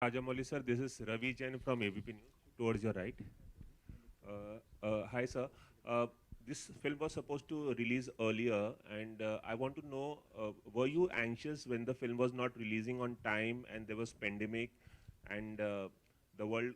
Rajamouli sir, this is Ravi Jain from ABP News, towards your right. Hi sir. Uh, this film was supposed to release earlier, and I want to know, were you anxious when the film was not releasing on time and there was pandemic and the world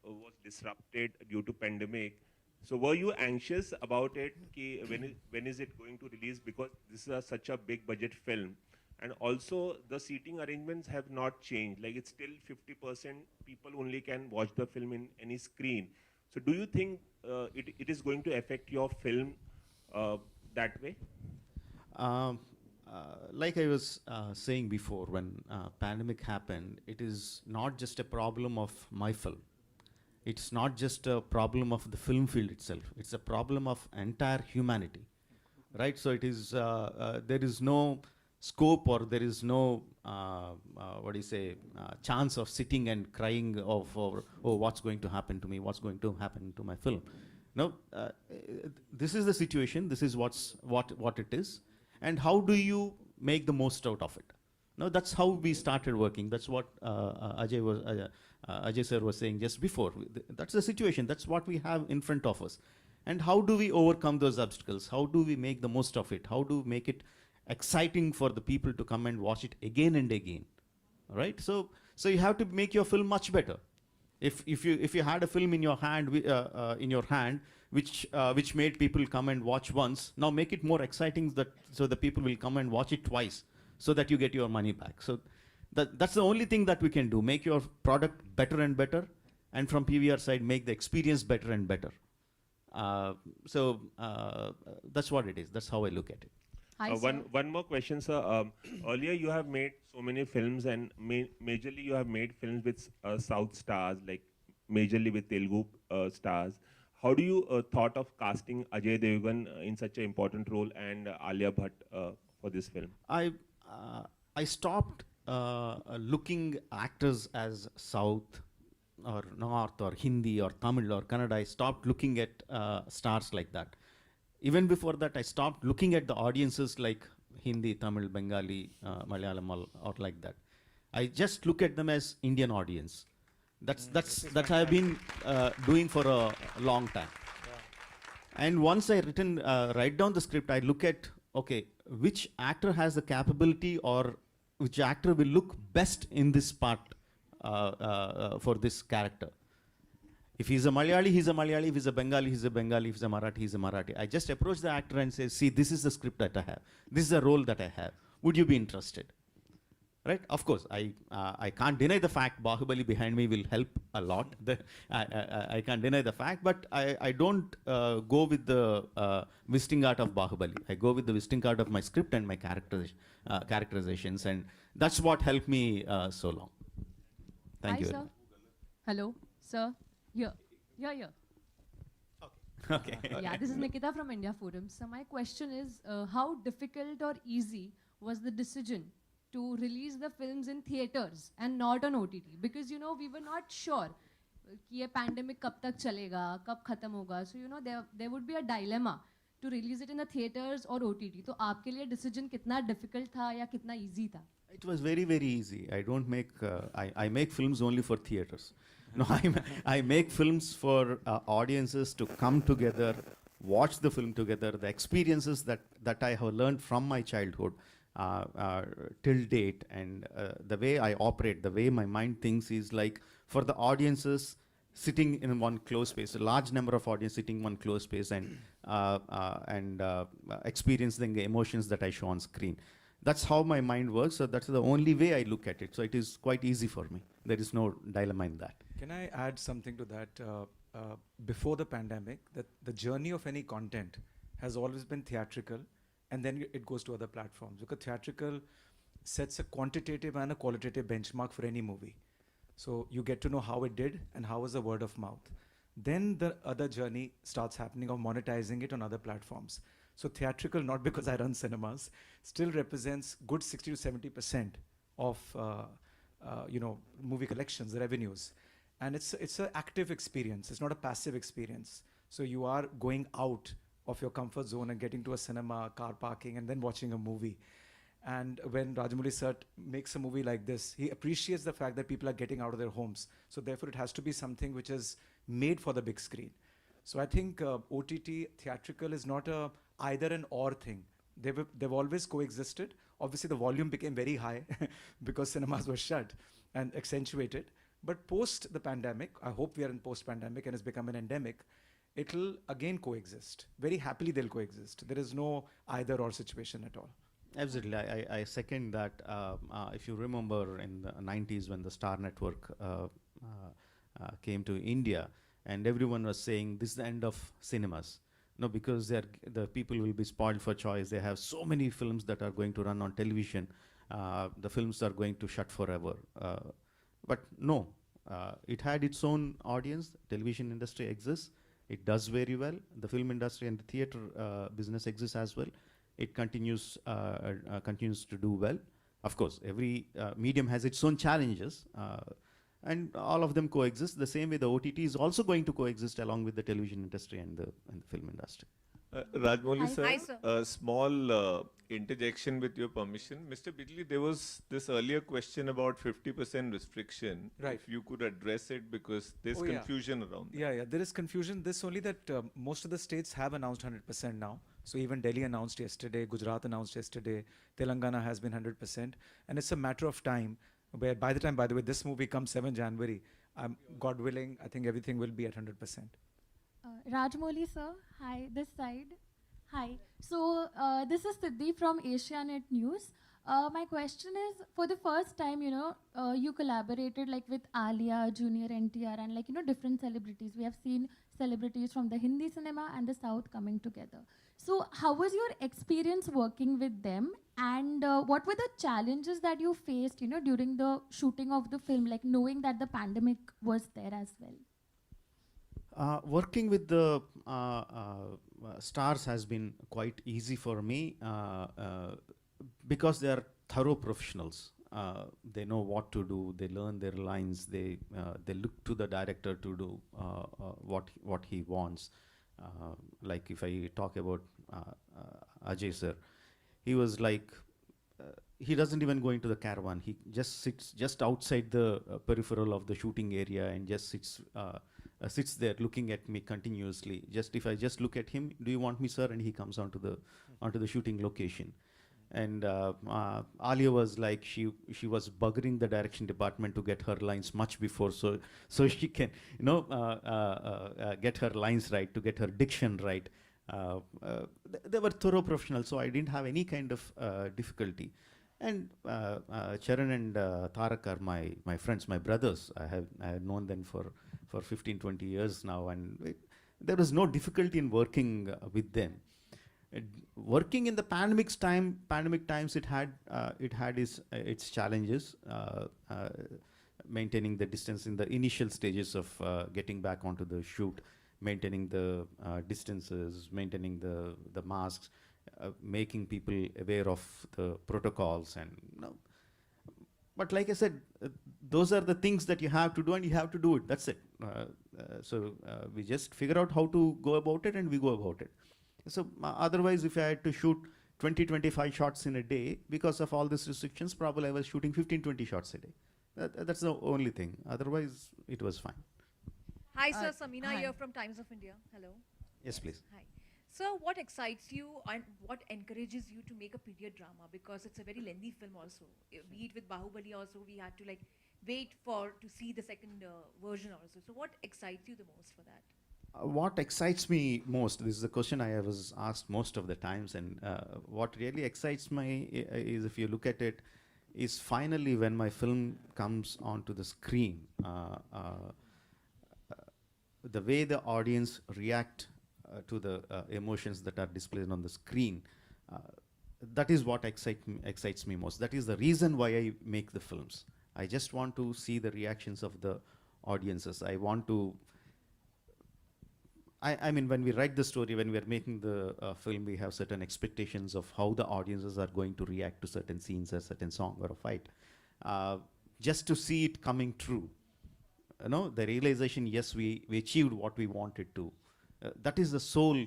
was disrupted due to pandemic? So were you anxious about it? Ki when is it going to release? Because this is such a big budget film. And also the seating arrangements have not changed. Like it's still 50% people only can watch the film in any screen. So do you think it is going to affect your film uh, that way? Like I was saying before, when pandemic happened, it is not just a problem of my film. It's not just a problem of the film field itself. It's a problem of entire humanity, right? So it is there is no scope or there is no what do you say chance of sitting and crying of or, oh, what's going to happen to me? What's going to happen to my film? No, this is the situation. This is what it is, and how do you make the most out of it? No, that's how we started working. That's what Ajay sir was saying just before. That's the situation. That's what we have in front of us, and how do we overcome those obstacles? How do we make the most of it? How do we make it exciting for the people to come and watch it again and again? Right. So you have to make your film much better. If you had a film in your hand which made people come and watch once, now make it more exciting that so the people will come and watch it twice, so that you get your money back. So that's the only thing that we can do, make your product better and better, and from PVR side make the experience better and better. So that's what it is. That's how I look at it. Hi, sir. One more question, sir. Earlier you have made so many films, and majorly you have made films with South stars, like majorly with Telugu stars. How do you thought of casting Ajay Devgan in such an important role and Alia Bhatt for this film? I stopped looking actors as South or North or Hindi or Tamil or Kannada. I stopped looking at stars like that. Even before that, I stopped looking at the audiences like Hindi, Tamil, Bengali, Malayalam, or like that. I just look at them as Indian audience. That's I've been doing for a long time. And once I write down the script, I look at, okay, which actor has the capability or which actor will look best in this part for this character. If he's a Malayali, he's a Malayali. If he's a Bengali, he's a Bengali. If he's a Marathi, he's a Marathi. I just approach the actor and say, see, this is the script that I have. This is the role that I have. Would you be interested? Right? Of course, I can't deny the fact Bahubali behind me will help a lot. I can't deny the fact, but I don't go with the visiting art of Bahubali. I go with the visiting art of my script and my characterizations, and that's what helped me so long. Thank Hi, you very sir. much. Hello, sir. Here. Here. Okay. Yeah, this is Nikita from India Forum. So my question is, how difficult or easy was the decision to release the films in theaters and not on OTT? Because, you know, we were not sure कि ये pandemic कब तक चलेगा, कब खत्म होगा. So, you know, there would be a dilemma to release it in the theaters or OTT. तो आपके लिए decision कितना difficult था या कितना easy था? It was very, very easy. I don't make, I make films only for theaters. No, I make films for audiences to come together, watch the film together, the experiences that I have learned from my childhood till date, and the way I operate, the way my mind thinks is like for the audiences sitting in one closed space, a large number of audience sitting in one closed space and experiencing the emotions that I show on screen. That's how my mind works. So that's the only way I look at it. So it is quite easy for me. There is no dilemma in that. Can I add something to that? Before the pandemic, that the journey of any content has always been theatrical, and then it goes to other platforms. Because theatrical sets a quantitative and a qualitative benchmark for any movie. So you get to know how it did and how was the word of mouth. Then the other journey starts happening of monetizing it on other platforms. So theatrical, not because I run cinemas, still represents good 60 to 70% of movie collections, revenues. And it's an active experience. It's not a passive experience. So you are going out of your comfort zone and getting to a cinema, car parking, and then watching a movie. And when Rajamouli sir makes a movie like this, he appreciates the fact that people are getting out of their homes. So therefore, it has to be something which is made for the big screen. So I think OTT theatrical is not a either an or thing. They've always coexisted. Obviously, the volume became very high because cinemas were shut and accentuated. But post the pandemic, I hope we are in post-pandemic and it's become an endemic, it'll again coexist. Very happily they'll coexist. There is no either or situation at all. Absolutely, I second that. If you remember in the 90s when the Star Network came to India, and everyone was saying this is the end of cinemas. No, because the people will be spoiled for choice. They have so many films that are going to run on television. The films are going to shut forever. But no, it had its own audience. Television industry exists. It does very well. The film industry and the theater business exists as well. It continues to do well. Of course, every medium has its own challenges, and all of them coexist. The same way the OTT is also going to coexist along with the television industry and the film industry. Rajmouli sir, Hi, sir. a small interjection with your permission. Mr. Bijli, there was this earlier question about 50% restriction. Right. If you could address it, because there's Oh, yeah. confusion around that. Yeah, there is confusion. This only that most of the states have announced 100% now. So even Delhi announced yesterday, Gujarat announced yesterday, Telangana has been 100%. And it's a matter of time where by the time, by the way, this movie comes 7 January, God willing, I think everything will be at 100%. Rajmouli sir, hi, this side. Hi. So this is Siddhi from Asianet News. My question is, for the first time, you collaborated like with Alia, Junior NTR, and different celebrities. We have seen celebrities from the Hindi cinema and the South coming together. So how was your experience working with them? And what were the challenges that you faced, during the shooting of the film, like knowing that the pandemic was there as well? Working with the stars has been quite easy for me because they are thorough professionals. They know what to do. They learn their lines. They look to the director to do what he wants. Like if I talk about Ajay sir, he was like, he doesn't even go into the caravan. He just sits just outside the peripheral of the shooting area and just sits there looking at me continuously. Just if I just look at him, do you want me, sir? And he comes onto the shooting location. And Alia was like, she was buggering the direction department to get her lines much before, so she can get her lines right, to get her diction right. They were thorough professionals, so I didn't have any kind of difficulty. And Charan and Tarak are my friends, my brothers. I have known them for 15, 20 years now, and there was no difficulty in working with them. Working in the pandemic times, it had its challenges. Maintaining the distance in the initial stages of getting back onto the shoot, maintaining the distances, maintaining the masks, making people aware of the protocols, and but like I said, those are the things that you have to do, and you have to do it. That's it. So we just figure out how to go about it, and we go about it. So otherwise, if I had to shoot 20, 25 shots in a day, because of all these restrictions, probably I was shooting 15, 20 shots a day. That's the only thing. Otherwise, it was fine. Hi, sir. Samina hi. here from Times of India. Hello. Yes, please. Hi. Sir, what excites you and what encourages you to make a period drama? Because it's a very lengthy film also. Be it with Bahubali also, we had to wait to see the second version also. So what excites you the most for that? What excites me most, this is a question I was asked most of the times, and what really excites me is, if you look at it, is finally when my film comes onto the screen, the way the audience react to the emotions that are displayed on the screen, that is what excites me most. That is the reason why I make the films. I just want to see the reactions of the audiences. I want to I mean, when we write the story, when we are making the film, we have certain expectations of how the audiences are going to react to certain scenes, a certain song or a fight. Just to see it coming true, the realization, yes, we achieved what we wanted to. That is the sole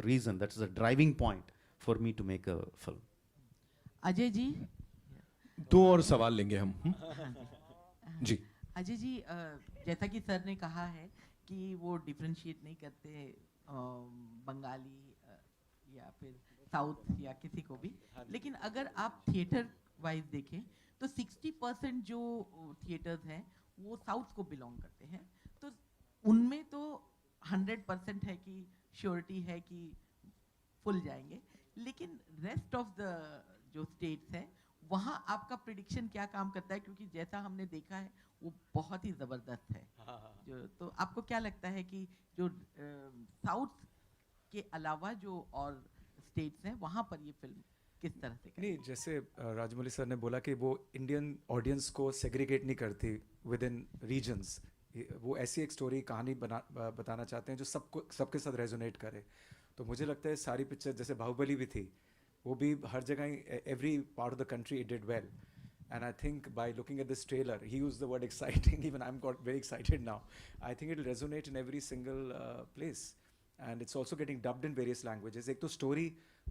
reason, that is the driving point for me to make a film. Ajay ji, दो और सवाल लेंगे हम। जी। अजय जी, जैसा कि sir ने कहा है कि वो डिफ्रेंशिएट नहीं करते बंगाली या फिर साउथ या किसी को भी, लेकिन अगर आप थिएटर वाइज देखें तो 60% जो थिएटर्स हैं वो साउथ को बिलोंग करते हैं, तो उनमें तो 100% है कि श्योरिटी है कि फुल जाएंगे, लेकिन रेस्ट ऑफ द जो स्टेट्स हैं वहाँ आपका प्रिडिक्शन क्या काम करता है, क्योंकि जैसा हमने देखा है वो बहुत ही ज़बरदस्त है। जो तो आपको क्या लगता है कि जो साउथ के अलावा जो और स्टेट्स हैं वहाँ पर ये फिल्म किस तरह से नहीं, जैसे राजमौली सर ने बोला कि वो इंडियन ऑडियंस को सेग्रीगेट नहीं करती विद इन रीजन्स, वो ऐसी एक स्टोरी कहानी बताना चाहते हैं जो सबके साथ रेजोनेट करे। तो मुझे लगता है सारी पिक्चर जैसे बाहुबली भी थी, वो भी हर जगह every part of the country it did well, and I think by looking at this trailer, he used the word exciting, even I'm got very excited now. I think it will resonate in every single place, and it's also getting dubbed in various languages. एक तो story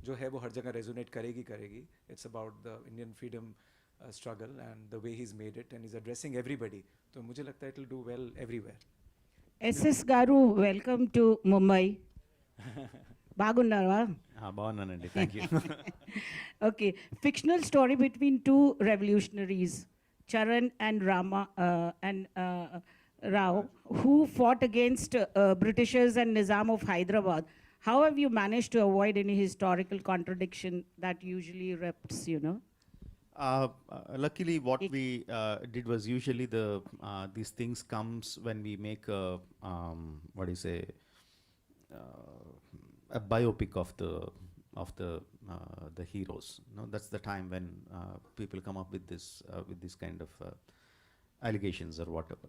जो है वो हर जगह resonate करेगी. It's about the Indian freedom struggle and the way he's made it, and he's addressing everybody. तो मुझे लगता है it will do well everywhere. SS Garu, welcome to Mumbai. Bagunnara. బాగున్నానండి, thank you. Okay, fictional story between two revolutionaries, Charan and Rao, who fought against Britishers and Nizam of Hyderabad. How have you managed to avoid any historical contradiction that usually reps, you know? Luckily, what we did was usually these things comes when we make what do you say, a biopic of the heroes. No, that's the time when people come up with this kind of allegations or whatever.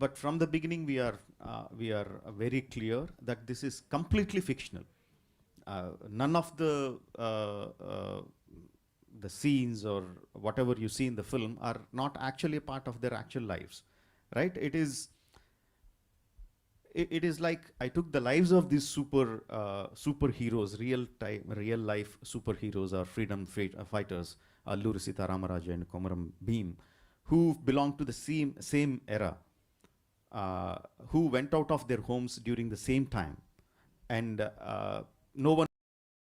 But from the beginning, we are very clear that this is completely fictional. None of the scenes or whatever you see in the film are not actually a part of their actual lives, right? It is like I took the lives of these superheroes, real life superheroes or freedom fighters, Alluri Sita Ramaraja and Komaram Bhim, who belong to the same era, who went out of their homes during the same time, and no one